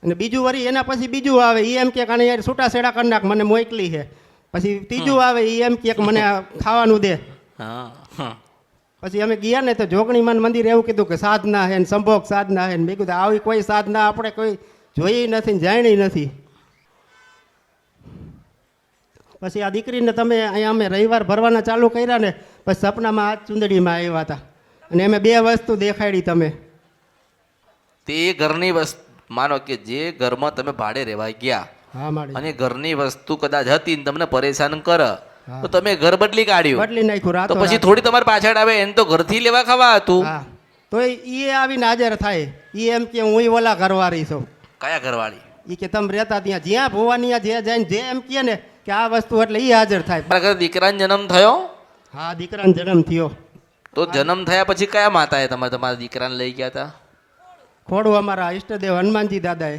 અને બીજું વળી એના પછી બીજું આવે એ એમ કે કાને યાર છૂટા છેડા કરી નાખ મને મોકલી છે. પછી ત્રીજું આવે એ એમ કે મને આ ખાવાનું દે. હા હા. પછી અમે ગયા ને તો જોગણીમાન મંદિર એવું કીધું કે સાધના હે ને સંભોગ સાધના હે ને મેં કીધું આવી કોઈ સાધના આપણે કોઈ જોઈ નથી ને જાણી નથી. પછી આ દીકરીને તમે અહીંયા અમે રવિવાર ભરવાના ચાલુ કર્યા ને પછી સપનામાં આ ચુંદડીમાં આવ્યા હતા અને અમે 2 વસ્તુ દેખાડી તમે. તે ઘરની વસ્તુ માનો કે જે ઘરમાં તમે ભાડે રહેવા ગયા હા માડી અને ઘરની વસ્તુ કદાચ હતી ને તમને પરેશાન કરે તો તમે ઘર બદલી કાઢ્યું, બદલી નાખ્યું રાતો તો પછી થોડી તમારી પાછળ આવે એને તો ઘરથી લેવા ખાવા હતું. હા તો એ આવીને હાજર થાય. એ એમ કે હું ઓલા ઘરવાળી છું. કયા ઘરવાળી? એ કે તમે રહેતા ત્યાં જ્યાં ભવાની જે જઈને જે એમ કહે ને કે આ વસ્તુ એટલે એ હાજર થાય. મારા ઘરે દીકરાનો જન્મ થયો? હા દીકરાનો જન્મ થયો. તો જન્મ થયા પછી કયા માતાએ તમારા દીકરાને લઈ ગયા હતા? ખોડું અમારા ઈષ્ટદેવ હનુમાનજી દાદાએ.